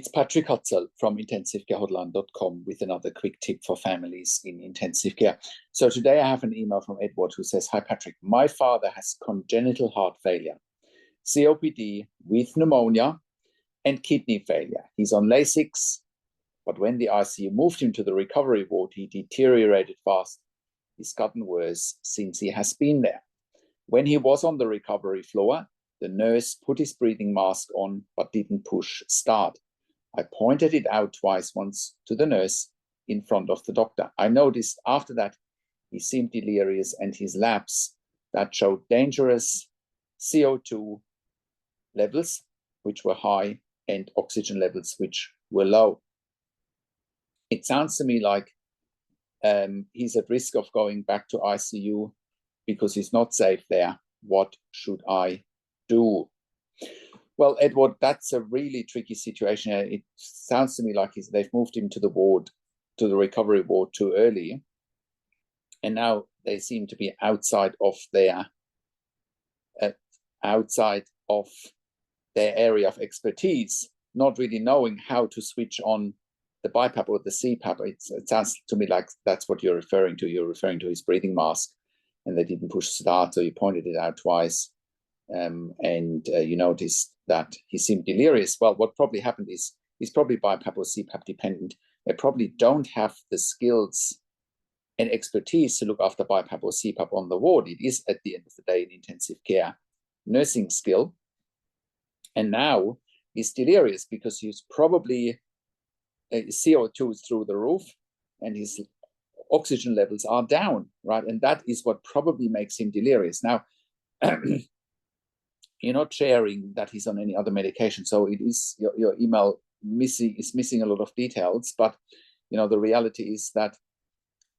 It's Patrick Hutzel from intensivecarehotline.com with another quick tip for families in intensive care. So today I have an email from Edward who says, "Hi Patrick, my father has congenital heart failure, COPD with pneumonia and kidney failure. He's on Lasix, but when the ICU moved him to the recovery ward, he deteriorated fast. He's gotten worse since he has been there. When he was on the recovery floor, the nurse put his breathing mask on but didn't push start. I pointed it out twice, once to the nurse in front of the doctor. I noticed after that he seemed delirious and his labs that showed dangerous CO2 levels, which were high, and oxygen levels, which were low. It sounds to me like he's at risk of going back to ICU because he's not safe there. What should I do?" Well, Edward, that's a really tricky situation. It sounds to me like they've moved him to the ward, to the recovery ward too early. And now they seem to be outside of their area of expertise, not really knowing how to switch on the BiPAP or the CPAP. It sounds to me like that's what you're referring to. You're referring to his breathing mask, and they didn't push start, so you pointed it out twice. You noticed that he seemed delirious. Well, what probably happened is he's probably BiPAP or CPAP dependent. They probably don't have the skills and expertise to look after BiPAP or CPAP on the ward. It is, at the end of the day, an intensive care nursing skill. And now he's delirious because he's probably CO2 is through the roof and his oxygen levels are down, right? And that is what probably makes him delirious. Now, you're not sharing that he's on any other medication, so it is your email is missing a lot of details. But the reality is that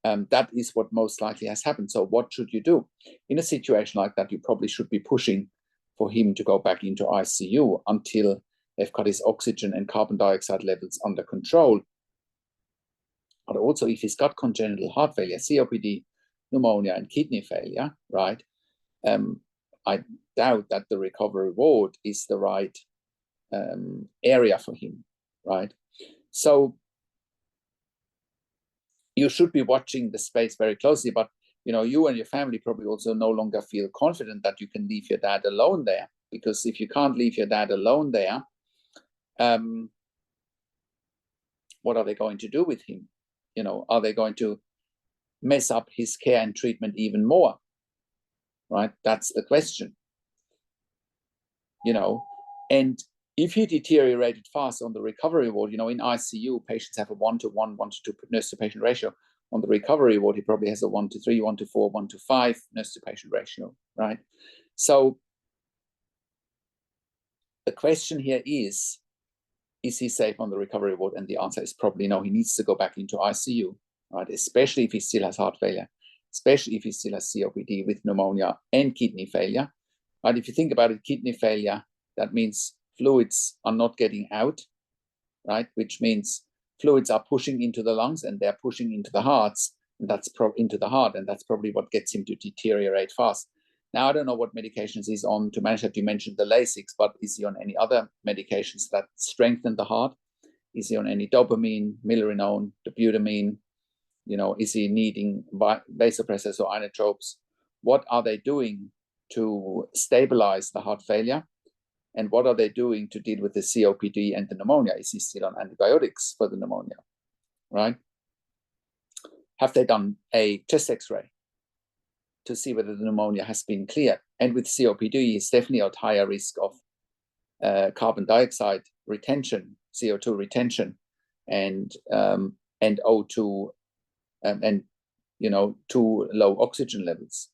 that is what most likely has happened. So what should you do in a situation like that? You probably should be pushing for him to go back into ICU until they've got his oxygen and carbon dioxide levels under control. But also, if he's got congenital heart failure, COPD, pneumonia, and kidney failure, right? I doubt that the recovery ward is the right area for him, right? So you should be watching the space very closely, but you and your family probably also no longer feel confident that you can leave your dad alone there, because if you can't leave your dad alone there, what are they going to do with him? Are they going to mess up his care and treatment even more? Right? That's the question. And if he deteriorated fast on the recovery ward, in ICU, patients have a 1-to-1, 1-to-2 nurse-to-patient ratio. On the recovery ward, he probably has a 1-to-3, 1-to-4, 1-to-5 nurse-to-patient ratio, right? So the question here is he safe on the recovery ward? And the answer is probably no. He needs to go back into ICU, right? Especially if he still has heart failure, especially if he still has COPD with pneumonia and kidney failure. Right? If you think about it, kidney failure, that means fluids are not getting out, right? Which means fluids are pushing into the lungs and they're pushing into the hearts, and that's into the heart, and that's probably what gets him to deteriorate fast. Now, I don't know what medications he's on to manage that. You mentioned the Lasix, but is he on any other medications that strengthen the heart? Is he on any dopamine, milrinone, dobutamine? Is he needing vasopressors or inotropes? What are they doing to stabilize the heart failure? And what are they doing to deal with the COPD and the pneumonia? Is he still on antibiotics for the pneumonia, right? Have they done a chest X-ray to see whether the pneumonia has been cleared? And with COPD, he's definitely at higher risk of carbon dioxide retention, CO2 retention, and O2, and too low oxygen levels,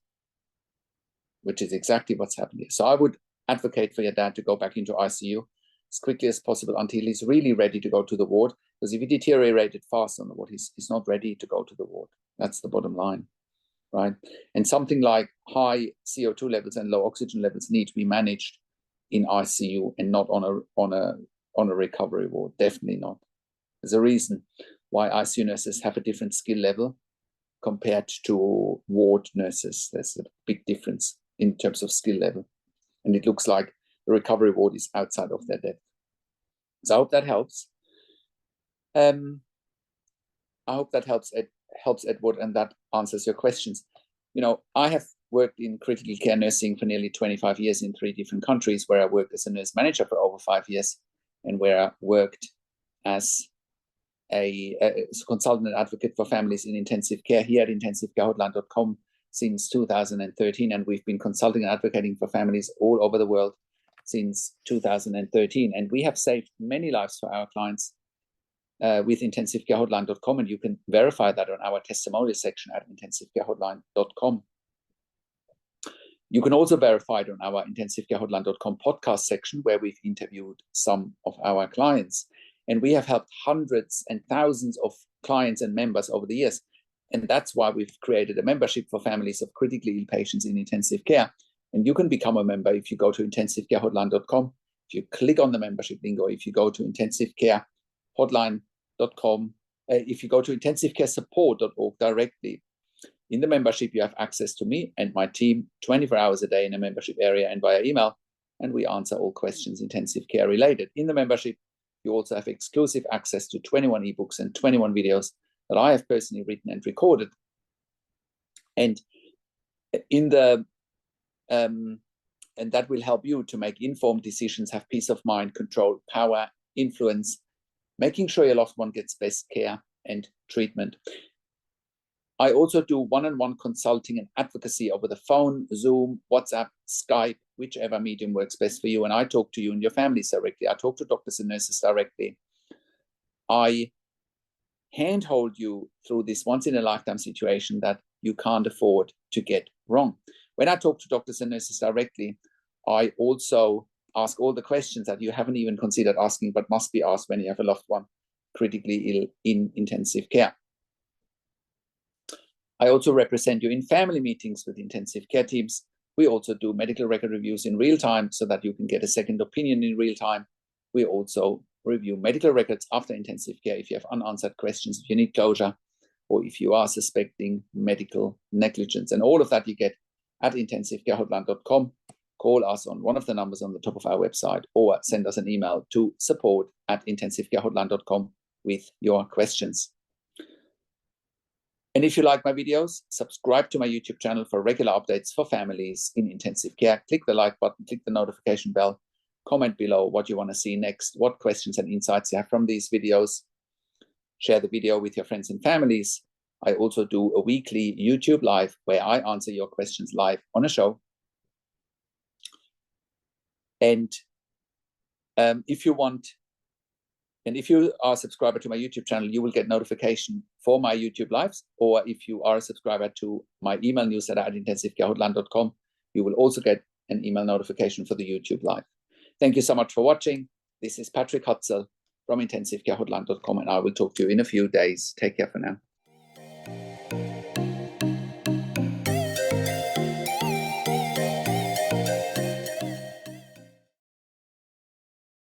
which is exactly what's happening. So I would advocate for your dad to go back into ICU as quickly as possible until he's really ready to go to the ward. Because if he deteriorated fast on the ward, he's not ready to go to the ward. That's the bottom line, right? And something like high CO2 levels and low oxygen levels need to be managed in ICU and not on a recovery ward. Definitely not. There's a reason why ICU nurses have a different skill level compared to ward nurses. There's a big difference in terms of skill level. And it looks like the recovery ward is outside of their depth. So I hope that helps. I hope that helps Edward, and that answers your questions. You know, I have worked in critical care nursing for nearly 25 years in 3 different countries, where I worked as a nurse manager for over 5 years, and where I worked as a consultant and advocate for families in intensive care here at intensivcarehotline.com since 2013. And we've been consulting and advocating for families all over the world since 2013. And we have saved many lives for our clients with intensivcarehotline.com, and you can verify that on our testimonial section at intensivcarehotline.com. You can also verify it on our intensivcarehotline.com podcast section, where we've interviewed some of our clients. And we have helped hundreds and thousands of clients and members over the years. And that's why we've created a membership for families of critically ill patients in intensive care. And you can become a member if you go to intensivcarehotline.com. If you click on the membership link, or if you go to intensivcarehotline.com, if you go to intensivcaresupport.org directly, in the membership, you have access to me and my team 24 hours a day in a membership area and via email. And we answer all questions intensive care related. In the membership, you also have exclusive access to 21 ebooks and 21 videos that I have personally written and recorded. And in the and that will help you to make informed decisions, have peace of mind, control, power, influence, making sure your loved one gets best care and treatment. I also do one-on-one consulting and advocacy over the phone, Zoom, WhatsApp, Skype, whichever medium works best for you. And I talk to you and your families directly. I talk to doctors and nurses directly. I handhold you through this once-in-a-lifetime situation that you can't afford to get wrong. When I talk to doctors and nurses directly, I also ask all the questions that you haven't even considered asking, but must be asked when you have a loved one critically ill in intensive care. I also represent you in family meetings with intensive care teams. We also do medical record reviews in real time so that you can get a second opinion in real time. We also review medical records after intensive care if you have unanswered questions, if you need closure, or if you are suspecting medical negligence. And all of that you get at intensivcarehotline.com. Call us on one of the numbers on the top of our website, or send us an email to support@intensivcarehotline.com with your questions. And if you like my videos, subscribe to my YouTube channel for regular updates for families in intensive care. Click the like button, click the notification bell, comment below what you want to see next, what questions and insights you have from these videos. Share the video with your friends and families. I also do a weekly YouTube live where I answer your questions live on a show. And if you are a subscriber to my YouTube channel, you will get notification for my YouTube lives. Or if you are a subscriber to my email newsletter at intensivcarehotline.com, you will also get an email notification for the YouTube live. Thank you so much for watching. This is Patrick Hutzel from intensivcarehotline.com, and I will talk to you in a few days. Take care for now.